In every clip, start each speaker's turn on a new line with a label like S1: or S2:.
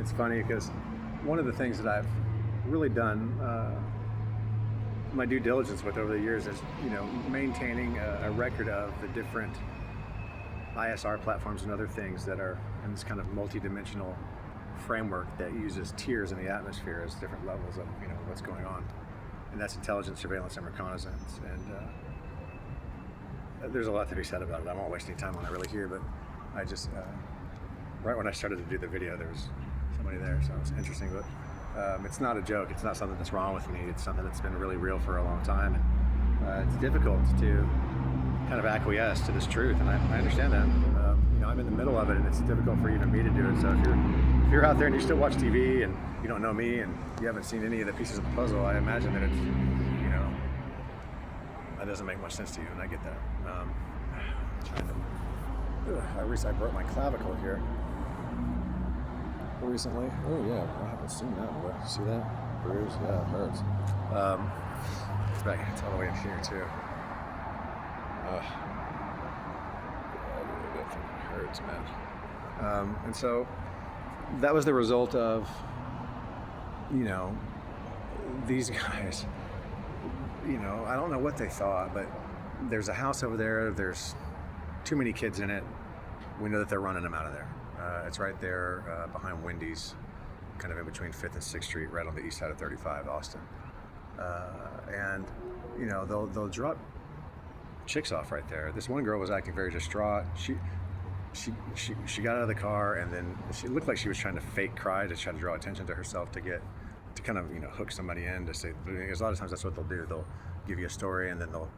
S1: It's funny because one of the things that I've really done my due diligence with over the years is, maintaining a record of the different ISR platforms and other things that are in this kind of multi-dimensional framework that uses tiers in the atmosphere as different levels of, what's going on. And that's intelligence, surveillance, and reconnaissance. And there's a lot to be said about it. I won't waste any time on it really here, but I just, right when I started to do the video, there was somebody there, so it was interesting. But it's not a joke. It's not something that's wrong with me. It's something that's been really real for a long time. And it's difficult to kind of acquiesce to this truth, and I understand that. I'm in the middle of it, and it's difficult for even me to do it. So if you're out there and you still watch TV and you don't know me and you haven't seen any of the pieces of the puzzle, I imagine that it's, that doesn't make much sense to you, and I get that. I broke my clavicle here recently. Oh yeah, I haven't seen that. But see that bruise? Yeah, it hurts. It's all the way in here too. It hurts, man. And so that was the result of, these guys. I don't know what they thought, but there's a house over there. There's too many kids in it. We know that they're running them out of there. It's right there behind Wendy's, kind of in between 5th and 6th Street, right on the east side of 35, Austin. And they'll drop chicks off right there. This one girl was acting very distraught. She got out of the car, and then she looked like she was trying to fake cry to try to draw attention to herself to kind of hook somebody in to say, because a lot of times that's what they'll do. They'll give you a story, and then they'll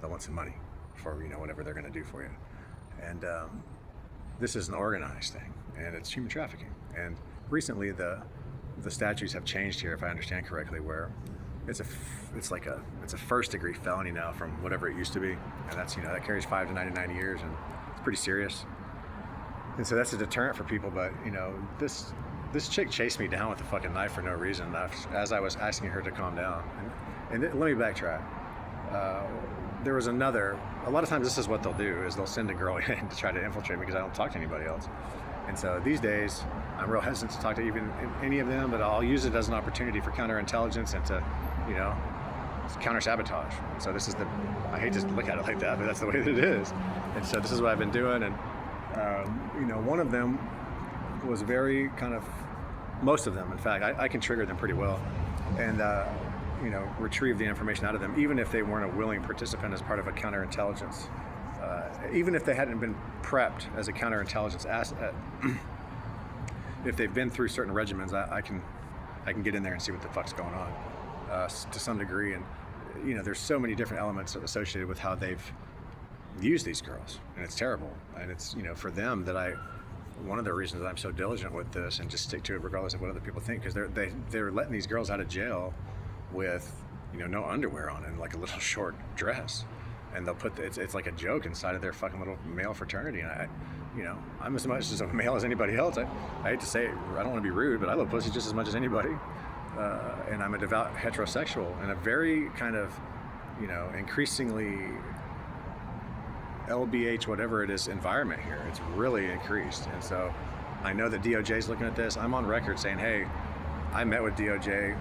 S1: want some money for whatever they're going to do for you. And this is an organized thing, and it's human trafficking. And recently the statutes have changed here, if I understand correctly, where it's a first degree felony now from whatever it used to be, and that's that carries 5 to 99 years, and it's pretty serious. And so that's a deterrent for people. But this chick chased me down with a fucking knife for no reason as I was asking her to calm down. And let me backtrack. There was a lot of times this is what they'll do, is they'll send a girl in to try to infiltrate me because I don't talk to anybody else. And so these days, I'm real hesitant to talk to even any of them, but I'll use it as an opportunity for counterintelligence and to, counter-sabotage. And so this is I hate to look at it like that, but that's the way that it is. And so this is what I've been doing. And, one of them was very most of them, in fact, I can trigger them pretty well. And, retrieve the information out of them, even if they weren't a willing participant as part of a counterintelligence. Even if they hadn't been prepped as a counterintelligence asset, if they've been through certain regimens, I can get in there and see what the fuck's going on to some degree. And there's so many different elements associated with how they've used these girls, and it's terrible. And it's for them that one of the reasons that I'm so diligent with this and just stick to it regardless of what other people think, because they're letting these girls out of jail with no underwear on and like a little short dress, and they'll put it's like a joke inside of their fucking little male fraternity. And I'm as much as a male as anybody else. I hate to say it, I don't want to be rude, but I love pussy just as much as anybody, and I'm a devout heterosexual in a very kind of increasingly LBH whatever it is environment here. It's really increased. And so I know that DOJ is looking at this. I'm on record saying, hey, I met with DOJ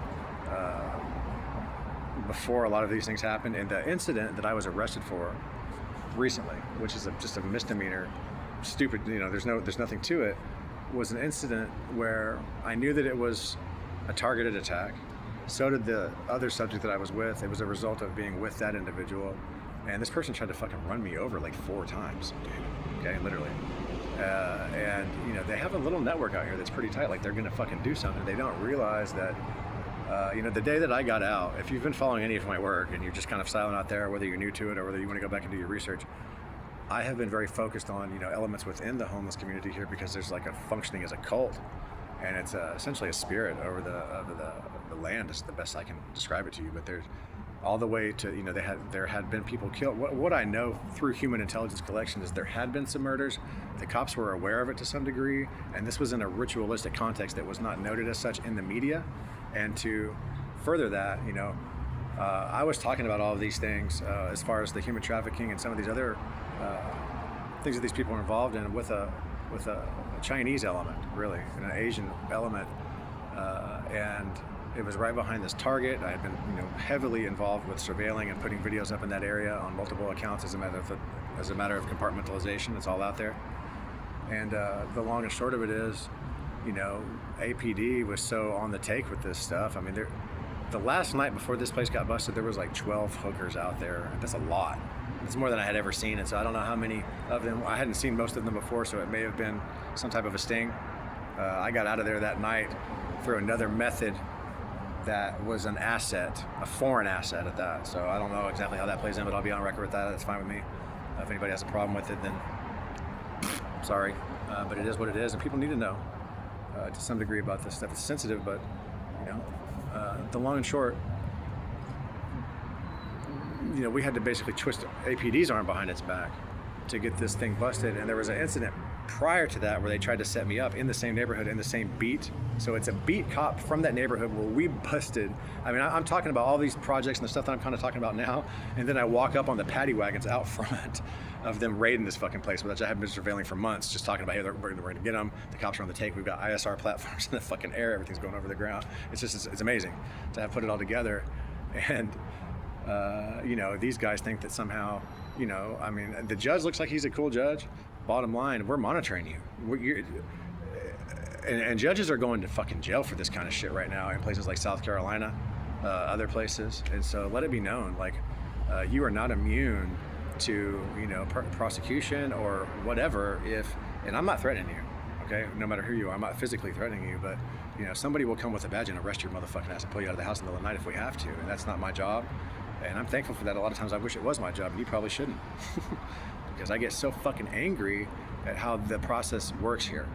S1: before a lot of these things happened, and the incident that I was arrested for recently, which is just a misdemeanor, stupid, there's nothing to it, was an incident where I knew that it was a targeted attack. So did the other subject that I was with. It was a result of being with that individual, and this person tried to fucking run me over like 4 times, okay, literally. And they have a little network out here that's pretty tight. Like, they're gonna fucking do something. They don't realize that the day that I got out, if you've been following any of my work and you're just kind of silent out there, whether you're new to it or whether you want to go back and do your research, I have been very focused on, elements within the homeless community here, because there's like a functioning as a cult, and it's essentially a spirit over the land is the best I can describe it to you. But there's all the way to, there had been people killed. What I know through human intelligence collection is there had been some murders. The cops were aware of it to some degree, and this was in a ritualistic context that was not noted as such in the media. And to further that, I was talking about all of these things as far as the human trafficking and some of these other things that these people are involved in with a Chinese element, really, and an Asian element, and it was right behind this target. I had been, heavily involved with surveilling and putting videos up in that area on multiple accounts as a matter of compartmentalization. It's all out there. And the long and short of it is, APD was so on the take with this stuff. I mean, the last night before this place got busted, there was like 12 hookers out there. That's a lot. It's more than I had ever seen, and so I don't know how many of them. I hadn't seen most of them before, so it may have been some type of a sting. I got out of there that night through another method that was an asset, a foreign asset at that. So I don't know exactly how that plays in, but I'll be on record with that. That's fine with me. If anybody has a problem with it, then sorry. But it is what it is, and people need to know to some degree about this stuff. It's sensitive, but the long and short, we had to basically twist APD's arm behind its back to get this thing busted. And there was an incident prior to that where they tried to set me up in the same neighborhood, in the same beat. So it's a beat cop from that neighborhood where we busted. I mean, I'm talking about all these projects and the stuff that I'm kind of talking about now. And then I walk up on the paddy wagons out front of them raiding this fucking place, which I have been surveilling for months, just talking about, hey, we're going to get them. The cops are on the take. We've got ISR platforms in the fucking air. Everything's going over the ground. It's amazing to have put it all together. And these guys think that somehow, the judge looks like he's a cool judge. Bottom line, we're monitoring you. And judges are going to fucking jail for this kind of shit right now in places like South Carolina, other places. And so let it be known, you are not immune to, prosecution or whatever and I'm not threatening you, okay? No matter who you are, I'm not physically threatening you, but, somebody will come with a badge and arrest your motherfucking ass and pull you out of the house in the middle of the night if we have to, and that's not my job. And I'm thankful for that. A lot of times I wish it was my job, and you probably shouldn't. Because I get so fucking angry at how the process works here.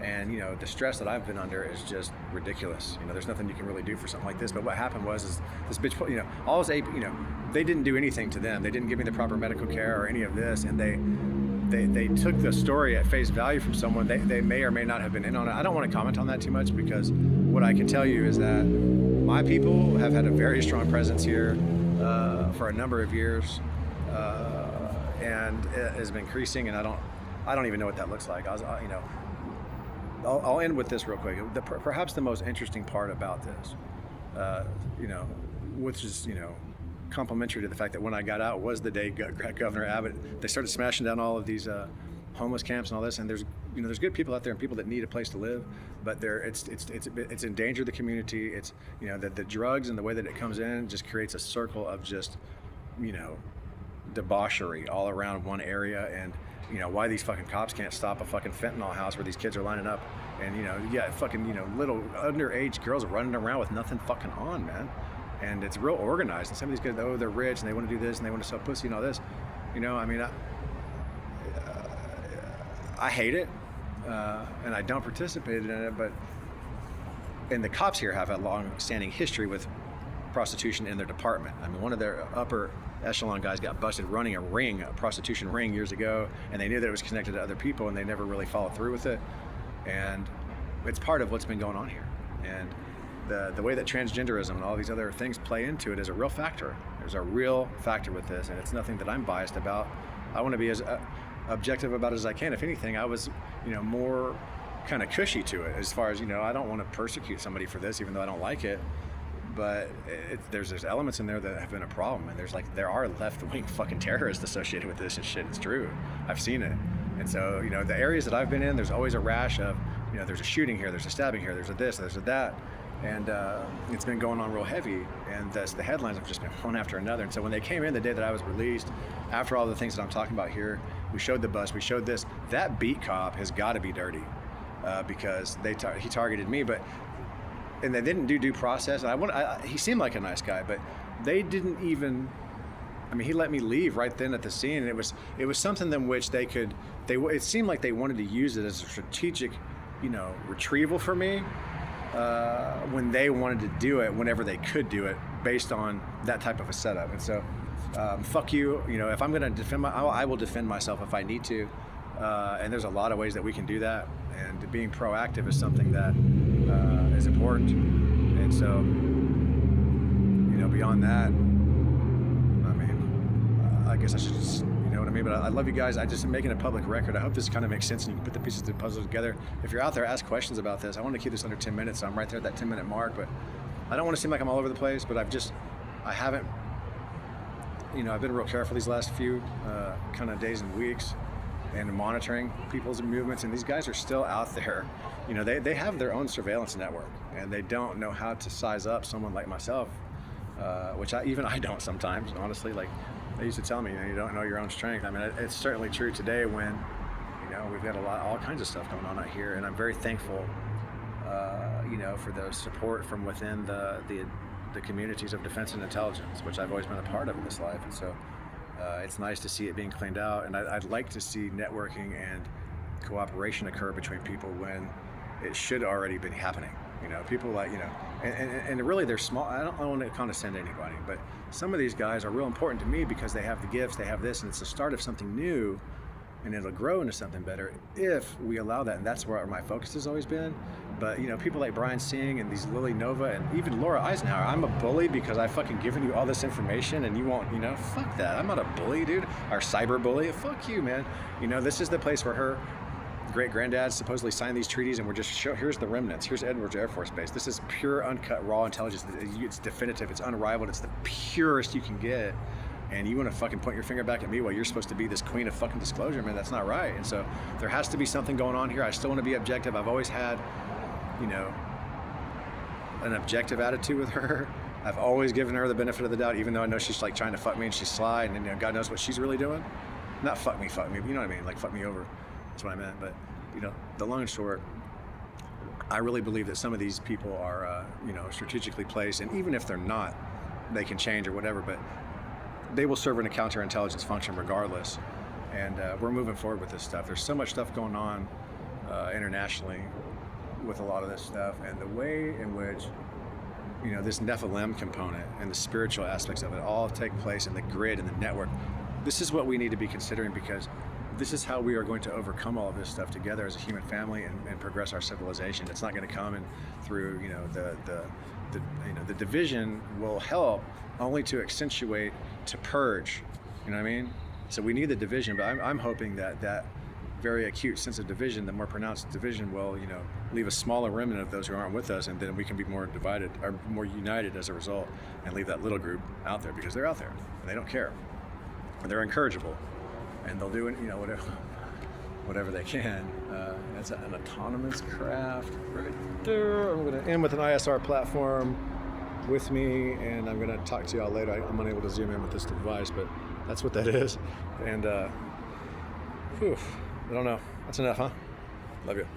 S1: And, the stress that I've been under is just ridiculous. There's nothing you can really do for something like this. But what happened was this bitch, all this, they didn't do anything to them. They didn't give me the proper medical care or any of this. And they took the story at face value from someone. They may or may not have been in on it. I don't want to comment on that too much, because what I can tell you is that my people have had a very strong presence here for a number of years, and it has been increasing, and I don't even know what that looks like. I'll end with this real quick. Perhaps the most interesting part about this, which is, complimentary to the fact that when I got out was the day Governor Abbott, they started smashing down all of these homeless camps and all this, and there's good people out there and people that need a place to live, but it's endangered the community. It's the drugs and the way that it comes in just creates a circle of just debauchery all around one area. And why these fucking cops can't stop a fucking fentanyl house where these kids are lining up, and little underage girls running around with nothing fucking on, man. And it's real organized. And some of these guys, they're rich and they want to do this and they want to sell pussy and all this. I hate it, and I don't participate in it. And the cops here have a long-standing history with prostitution in their department. I mean, one of their upper echelon guys got busted running a prostitution ring years ago, and they knew that it was connected to other people, and they never really followed through with it. And it's part of what's been going on here. And the way that transgenderism and all these other things play into it is a real factor. There's a real factor with this, and it's nothing that I'm biased about. I want to be as objective about it as I can. If anything, I was, more kind of cushy to it as far as, I don't want to persecute somebody for this, even though I don't like it. But there's elements in there that have been a problem, and there are left-wing fucking terrorists associated with this and shit. It's true. I've seen it. And so, the areas that I've been in, there's always a rash of, there's a shooting here, there's a stabbing here, there's a this, there's a that. And it's been going on real heavy, and the headlines have just been one after another. And so when they came in the day that I was released, after all the things that I'm talking about here, we showed the bus, we showed this. That beat cop has got to be dirty, because he targeted me, and they didn't do due process. And he seemed like a nice guy, but they didn't even. I mean, he let me leave right then at the scene, and it was something in which it seemed like they wanted to use it as a strategic, retrieval for me. When they wanted to do it, whenever they could do it, based on that type of a setup. And so, fuck you. If I'm going to defend I will defend myself if I need to. And there's a lot of ways that we can do that. And being proactive is something that is important. And so, beyond that, I mean, I guess I should just, I mean? But I love you guys. I just am making a public record. I hope this kind of makes sense and you can put the pieces of the puzzle together. If you're out there, ask questions about this. I want to keep this under 10 minutes, so I'm right there at that 10-minute mark, but I don't want to seem like I'm all over the place, but I haven't, I've been real careful these last few kind of days and weeks and monitoring people's movements, and these guys are still out there. They have their own surveillance network, and they don't know how to size up someone like myself, which I don't sometimes, honestly. Like, they used to tell me, you don't know your own strength. I mean, it's certainly true today when, we've got all kinds of stuff going on out here, and I'm very thankful, for the support from within the communities of defense and intelligence, which I've always been a part of in this life. And so it's nice to see it being cleaned out, and I'd like to see networking and cooperation occur between people when it should already been happening. People like, and really they're small. I don't want to condescend to anybody, but some of these guys are real important to me because they have the gifts, they have this, and it's the start of something new, and it'll grow into something better if we allow that. And that's where my focus has always been. But people like Brian Singh and these Lily Nova and even Laura Eisenhower, I'm a bully because I've fucking given you all this information and you won't, fuck that. I'm not a bully, dude. Or cyber bully. Fuck you, man. This is the place where her great granddad supposedly signed these treaties, and we're just here's the remnants. Here's Edwards Air Force Base. This is pure, uncut, raw intelligence. It's definitive. It's unrivaled. It's the purest you can get. And you want to fucking point your finger back at me while you're supposed to be this queen of fucking disclosure, man. That's not right. And so there has to be something going on here. I still want to be objective. I've always had, an objective attitude with her. I've always given her the benefit of the doubt, even though I know she's like trying to fuck me and she's sly, and God knows what she's really doing. Not fuck me, but you know what I mean? Like fuck me over. That's what I meant. But the long and short, I really believe that some of these people are, strategically placed, and even if they're not, they can change or whatever. But they will serve in a counterintelligence function regardless. And we're moving forward with this stuff. There's so much stuff going on internationally with a lot of this stuff, and the way in which this Nephilim component and the spiritual aspects of it all take place in the grid and the network. This is what we need to be considering, because this is how we are going to overcome all of this stuff together as a human family and progress our civilization. It's not going to come in through the division will help only to accentuate, to purge. You know what I mean? So we need the division, but I'm hoping that very acute sense of division, the more pronounced division, will leave a smaller remnant of those who aren't with us, and then we can be more divided or more united as a result, and leave that little group out there, because they're out there and they don't care, and they're incorrigible, and they'll do it, whatever they can. That's an autonomous craft right there. I'm going to end with an ISR platform with me, and I'm going to talk to y'all later. I'm unable to zoom in with this device, but that's what that is. And I don't know. That's enough, huh? Love you.